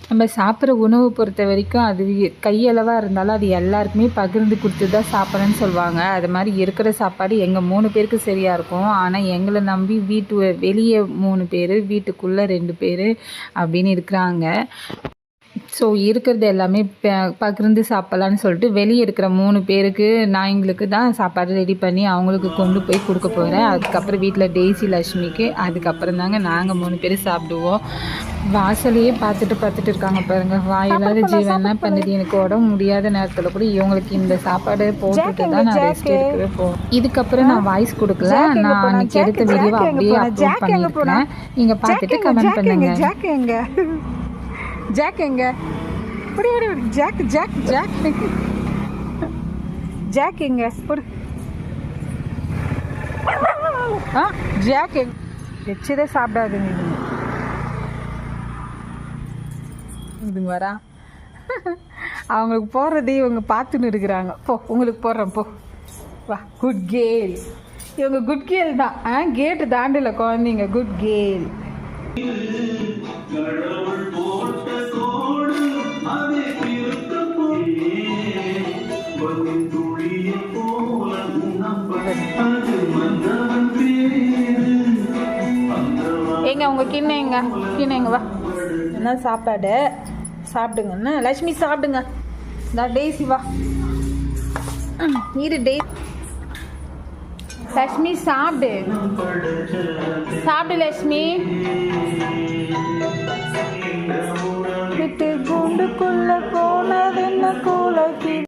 நம்ம சாப்பிட்ற உணவு பொறுத்த வரைக்கும் அது கையளவாக இருந்தாலும் அது எல்லாருக்குமே பகிர்ந்து கொடுத்து தான் சாப்பிட்றேன்னு சொல்லுவாங்க. அது மாதிரி இருக்கிற சாப்பாடு எங்கள் 3 பேருக்கு சரியாக இருக்கும். ஆனால் எங்களை நம்பி வெளியே 3 பேர், வீட்டுக்குள்ளே 2 பேர் அப்படின்னு இருக்கிறாங்க. ஸோ இருக்கிறது எல்லாமே பகிர்ந்து சாப்பிட்லான்னு சொல்லிட்டு வெளியே இருக்கிற 3 பேருக்கு நான் எங்களுக்கு தான் சாப்பாடு ரெடி பண்ணி அவங்களுக்கு கொண்டு போய் கொடுக்க போகிறேன். அதுக்கப்புறம் வீட்டில் டெய்ஸி, லக்ஷ்மிக்கு, அதுக்கப்புறம் தாங்க நாங்கள் 3 பேர் சாப்பிடுவோம். வாசலையே பார்த்துட்டு இருக்காங்க பாருங்கள். வாயில்லாத ஜீவன் பண்ணுது. எனக்கு உடம்பு முடியாத நேரத்தில் கூட இவங்களுக்கு இந்த சாப்பாடு போட்டுட்டு தான் நான் ரெஸ்ட் எடுக்கவே போகிறேன். இதுக்கப்புறம் நான் வாய்ஸ் கொடுக்கல. நான் அன்றைக்கி எடுத்த வீடியோவை அப்படியே அப்லோட் பண்ணியிருக்கிறேன். நீங்கள் பார்த்துட்டு கமெண்ட் பண்ணுங்கள். ஜாக் எங்க? ஜாக் ஜாக் ஜாக் ஜாக் எங்க? ஜாக் எங்க? வச்சுதான் சாப்பிடாதுங்க இதுங்க வரா. அவங்களுக்கு போடுறதே இவங்க பார்த்துன்னு இருக்கிறாங்க. போ, உங்களுக்கு போடுறேன் போ. வா, குட் கேர்ள். இவங்க குட் கேர்ள் தான். கேட்டு தாண்டில குழந்தைங்க குட் கேர்ள். எங்க உங்க கிண்ணங்க வா. என்ன சாப்பாடு சாப்பிடுங்கண்ணா. லட்சுமி சாப்பிடுங்க. நான் டெய்ஸி வா. இரு லட்சுமி சாப்பிடு லட்சுமி. விட்டு கூண்டுக்குள்ள போனது என்ன கோலக்கி.